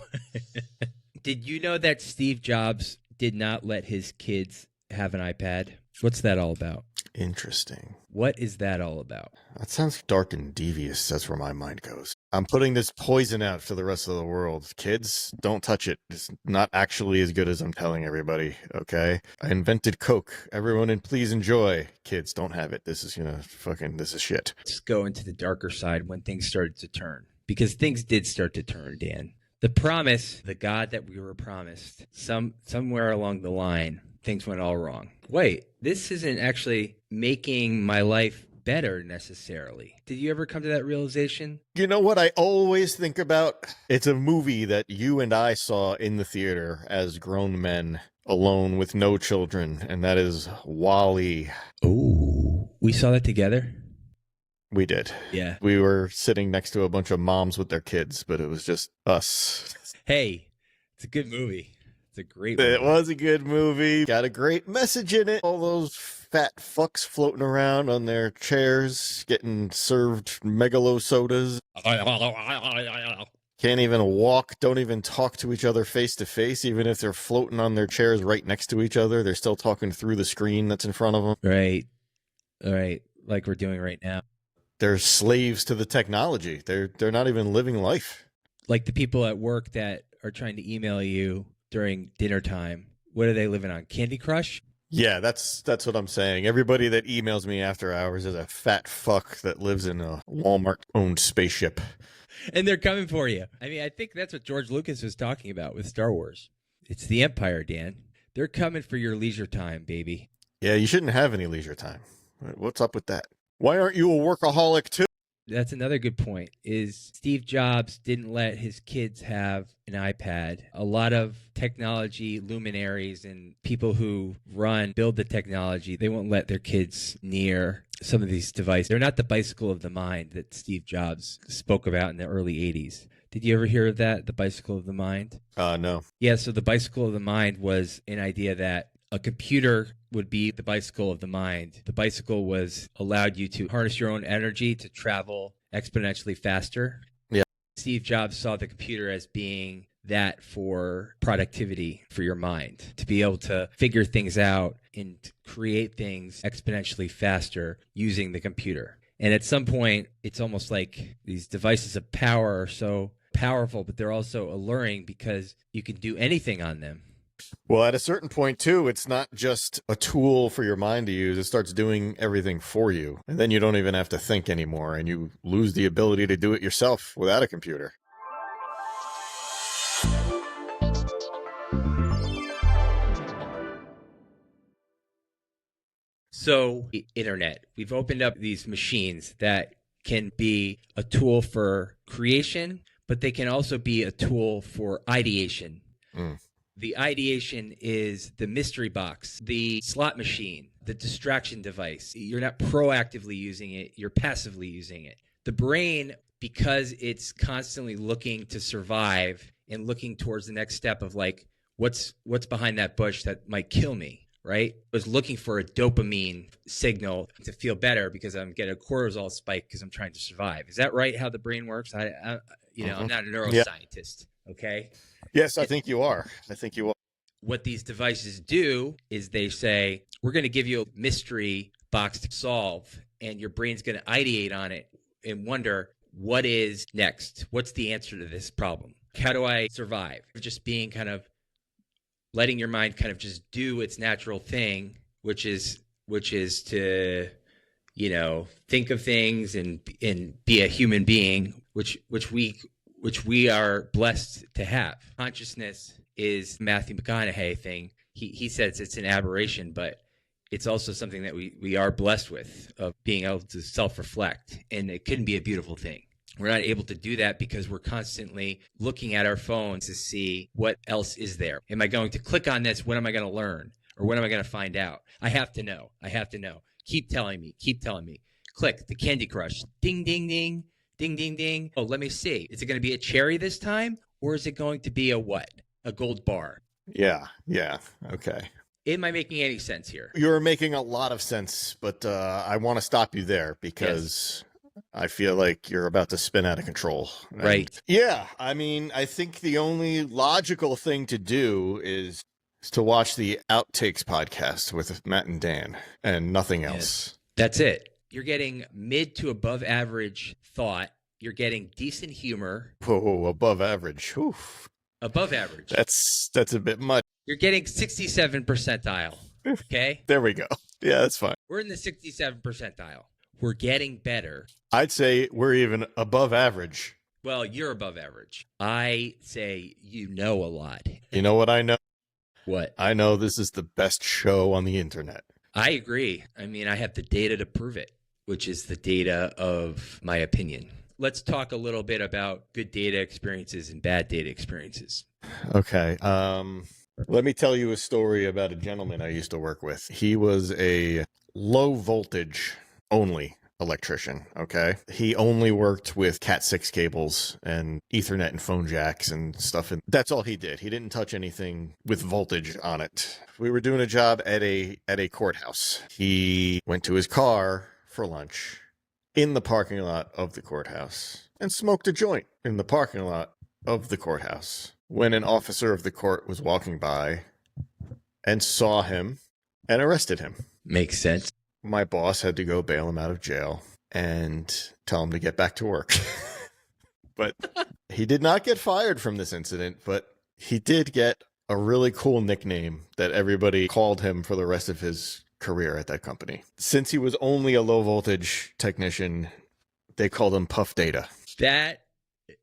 Did you know that Steve Jobs did not let his kids have an iPad? What's that all about? Interesting. What is that all about? That sounds dark and devious. That's where my mind goes. I'm putting this poison out to the rest of the world. Kids, don't touch it. It's not actually as good as I'm telling everybody, okay? I invented Coke. Everyone, please enjoy. Kids, don't have it. This is, this is shit. Let's go into the darker side when things started to turn. Because things did start to turn, Dan. The promise, the God that we were promised, somewhere along the line, things went all wrong. Wait, this isn't actually making my life better necessarily. Did you ever come to that realization? You know what I always think about? It's a movie that you and I saw in the theater as grown men alone with no children, and that is WALL-E. Oh, we saw that together? We did. Yeah. We were sitting next to a bunch of moms with their kids, but it was just us. Hey, it's a good movie. It's a great movie. It was a good movie. Got a great message in it. All those fat fucks floating around on their chairs, getting served megalo sodas. Can't even walk, don't even talk to each other face to face, even if they're floating on their chairs right next to each other. They're still talking through the screen that's in front of them. Right. All right. Like we're doing right now. They're slaves to the technology. They're not even living life. Like the people at work that are trying to email you during dinner time. What are they living on? Candy Crush? Yeah, that's what I'm saying. Everybody that emails me after hours is a fat fuck that lives in a Walmart-owned spaceship. And they're coming for you. I mean, I think that's what George Lucas was talking about with Star Wars. It's the Empire, Dan. They're coming for your leisure time, baby. Yeah, you shouldn't have any leisure time. What's up with that? Why aren't you a workaholic too? That's another good point, is Steve Jobs didn't let his kids have an iPad. A lot of technology luminaries and people who build the technology, they won't let their kids near some of these devices. They're not the bicycle of the mind that Steve Jobs spoke about in the early 80s. Did you ever hear of that, the bicycle of the mind? No. Yeah, so the bicycle of the mind was an idea that a computer would be the bicycle of the mind. The bicycle allowed you to harness your own energy to travel exponentially faster. Yeah. Steve Jobs saw the computer as being that for productivity for your mind, to be able to figure things out and create things exponentially faster using the computer. And at some point, it's almost like these devices of power are so powerful, but they're also alluring because you can do anything on them. Well, at a certain point, too, it's not just a tool for your mind to use. It starts doing everything for you. And then you don't even have to think anymore, and you lose the ability to do it yourself without a computer. So, the internet, we've opened up these machines that can be a tool for creation, but they can also be a tool for ideation. The ideation is the mystery box, the slot machine, the distraction device. You're not proactively using it, you're passively using it. The brain, because it's constantly looking to survive and looking towards the next step of like, what's behind that bush that might kill me, right? Was looking for a dopamine signal to feel better because I'm getting a cortisol spike because I'm trying to survive. Is that right, how the brain works? I'm not a neuroscientist, okay? Yes, I think you are. What these devices do is they say, we're going to give you a mystery box to solve, and your brain's going to ideate on it and wonder, what is next? What's the answer to this problem? How do I survive? Just being kind of letting your mind kind of just do its natural thing, which is to, think of things and be a human being, which we are blessed to have. Consciousness is Matthew McConaughey thing. He says it's an aberration, but it's also something that we are blessed with, of being able to self-reflect, and it can be a beautiful thing. We're not able to do that because we're constantly looking at our phones to see what else is there. Am I going to click on this? What am I going to learn? Or what am I going to find out? I have to know. Keep telling me. Click the Candy Crush. Ding, ding, ding. Ding, ding, ding. Oh, let me see. Is it going to be a cherry this time? Or is it going to be a what? A gold bar? Yeah. Okay. Am I making any sense here? You're making a lot of sense, but I want to stop you there because I feel like you're about to spin out of control. Right. Yeah. I mean, I think the only logical thing to do is to watch the Outtakes podcast with Matt and Dan and nothing else. Yes. That's it. You're getting mid to above average thought. You're getting decent humor. Oh, above average. Oof. Above average. That's a bit much. You're getting 67 percentile. Okay? There we go. Yeah, that's fine. We're in the 67 percentile. We're getting better. I'd say we're even above average. Well, you're above average. I say you know a lot. You know what I know? What? I know this is the best show on the internet. I agree. I mean, I have the data to prove it, which is the data of my opinion. Let's talk a little bit about good data experiences and bad data experiences. Okay. Let me tell you a story about a gentleman I used to work with. He was a low voltage only electrician. Okay. He only worked with Cat6 cables and Ethernet and phone jacks and stuff. And that's all he did. He didn't touch anything with voltage on it. We were doing a job at a courthouse. He went to his car for lunch in the parking lot of the courthouse and smoked a joint in the parking lot of the courthouse when an officer of the court was walking by and saw him and arrested him. Makes sense. My boss had to go bail him out of jail and tell him to get back to work. But he did not get fired from this incident, but he did get a really cool nickname that everybody called him for the rest of his career at that company. Since he was only a low voltage technician, they called him Puff Data. That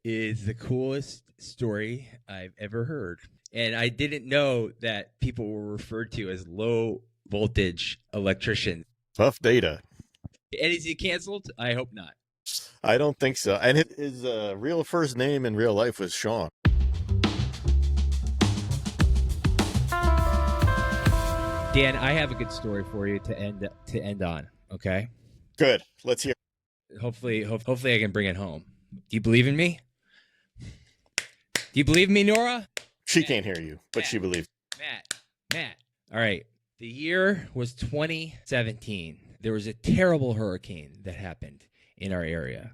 is the coolest story I've ever heard. And I didn't know that people were referred to as low voltage electricians. Puff Data. And is he canceled? I hope not. I don't think so. And his real first name in real life was Sean. Dan, I have a good story for you to end on, okay? Good. Let's hear. Hopefully I can bring it home. Do you believe in me? Do you believe in me, Nora? She can't hear you, but she believes. Matt. All right. The year was 2017. There was a terrible hurricane that happened in our area.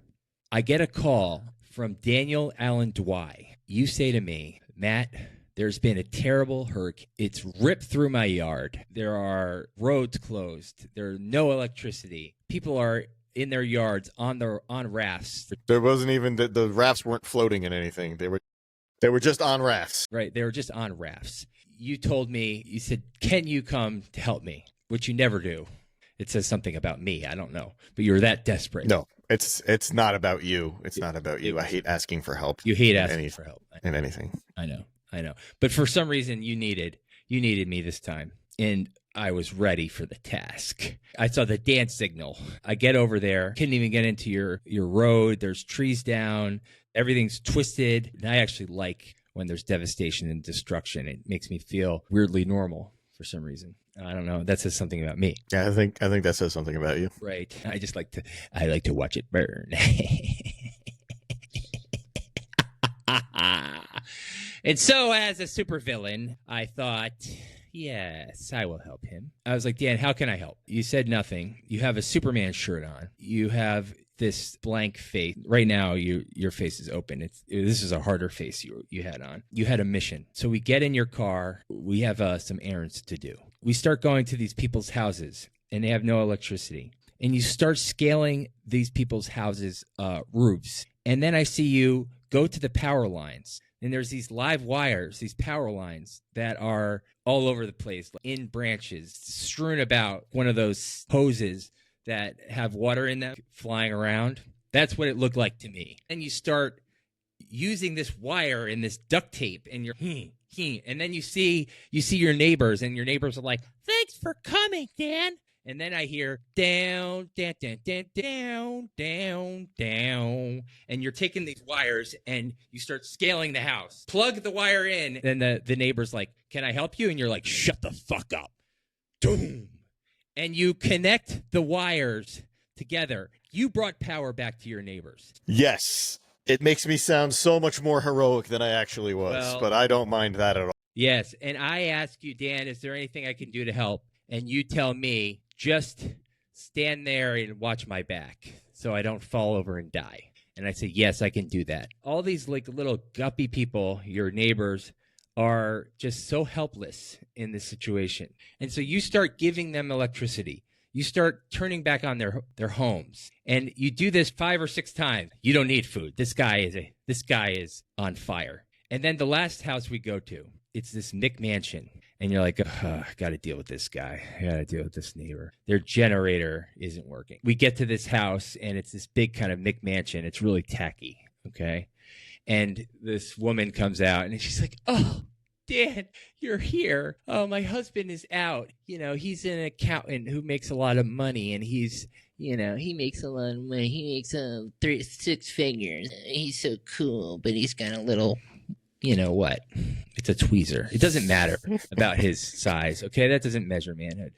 I get a call from Daniel Allen Dwy. You say to me, Matt, there's been a terrible hurricane. It's ripped through my yard. There are roads closed. There's no electricity. People are in their yards on rafts. There wasn't even the rafts weren't floating in anything. They were just on rafts. Right. They were just on rafts. You told me, you said, can you come to help me? Which you never do. It says something about me. I don't know. But you're that desperate. No, it's not about you. It's not about you. I hate asking for help. You hate asking for help. In anything. I know. But for some reason, you needed me this time. And I was ready for the task. I saw the dance signal. I get over there. Couldn't even get into your road. There's trees down. Everything's twisted. And I actually like when there's devastation and destruction. It makes me feel weirdly normal for some reason. I don't know. That says something about me. Yeah, I think that says something about you. Right. I like to watch it burn. And so as a supervillain, I thought, yes, I will help him. I was like, Dan, how can I help? You said nothing. You have a Superman shirt on. You have this blank face. Right now, your face is open. This is a harder face you had on. You had a mission. So we get in your car. We have some errands to do. We start going to these people's houses, and they have no electricity. And you start scaling these people's houses' roofs. And then I see you go to the power lines. And there's these live wires, these power lines that are all over the place, in branches, strewn about, one of those hoses that have water in them flying around. That's what it looked like to me. And you start using this wire and this duct tape, and you're and then you see your neighbors, and your neighbors are like, "Thanks for coming, Dan." And then I hear down, down, down, down, down, down, down. And you're taking these wires and you start scaling the house. Plug the wire in. Then the neighbor's like, "Can I help you?" And you're like, "Shut the fuck up." Boom. And you connect the wires together. You brought power back to your neighbors. Yes. It makes me sound so much more heroic than I actually was, but I don't mind that at all. Yes. And I ask you, Dan, is there anything I can do to help? And you tell me, just stand there and watch my back so I don't fall over and die. And I say, yes, I can do that. All these like little guppy people, your neighbors, are just so helpless in this situation. And so you start giving them electricity. You start turning back on their homes. And you do this 5 or 6 times. You don't need food. This guy is on fire. And then the last house we go to, it's this McMansion. And you're like, I got to deal with this guy. I got to deal with this neighbor. Their generator isn't working. We get to this house, and it's this big kind of McMansion. It's really tacky, okay? And this woman comes out, and she's like, "Oh, Dan, you're here. Oh, my husband is out. You know, he's an accountant who makes a lot of money, and he makes a lot of money. He makes 6 figures. He's so cool, but he's got a little, you know what? It's a tweezer. It doesn't matter about his size, okay? That doesn't measure manhood."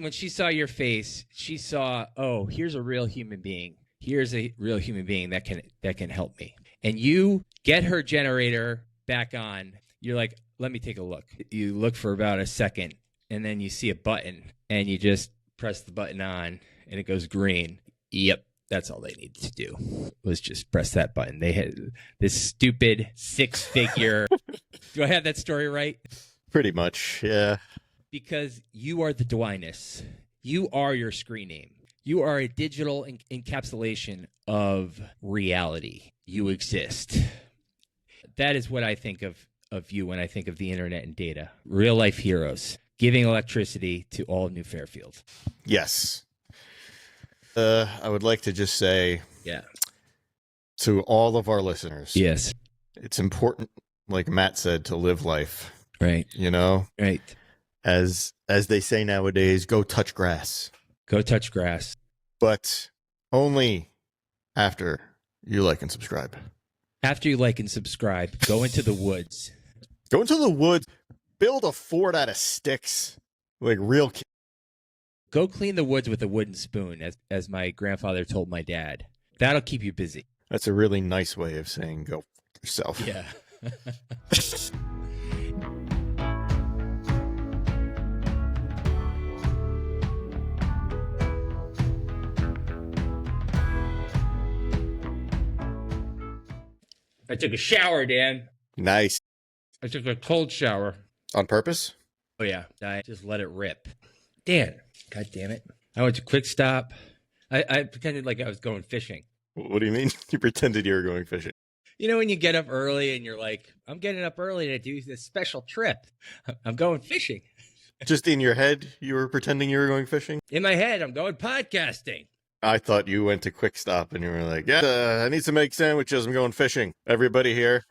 When she saw your face, she saw, oh, here's a real human being. Here's a real human being that can help me. And you get her generator back on. You're like, let me take a look. You look for about a second, and then you see a button, and you just press the button on, and it goes green. Yep. That's all they needed to do, was just press that button. They had this stupid 6-figure. Do I have that story right? Pretty much, yeah. Because you are the Dwiness. You are your screen name. You are a digital encapsulation of reality. You exist. That is what I think of you when I think of the internet and data. Real life heroes giving electricity to all New Fairfield. Yes. I would like to just say, yeah, to all of our listeners, yes, it's important, like Matt said, to live life. Right. You know? Right. As they say nowadays, go touch grass. Go touch grass. But only after you like and subscribe. After you like and subscribe, go into the woods. Go into the woods. Build a fort out of sticks. Like real kids. Go clean the woods with a wooden spoon, as my grandfather told my dad. That'll keep you busy. That's a really nice way of saying go yourself. Yeah. I took a shower, Dan. Nice. I took a cold shower. On purpose? Oh, yeah. I just let it rip. Dan, God damn it. I went to Quick Stop. I pretended like I was going fishing. What do you mean? You pretended you were going fishing. You know when you get up early and you're like, I'm getting up early to do this special trip. I'm going fishing. Just in your head, you were pretending you were going fishing? In my head, I'm going podcasting. I thought you went to Quick Stop and you were like, yeah, I need some egg sandwiches. I'm going fishing. Everybody here,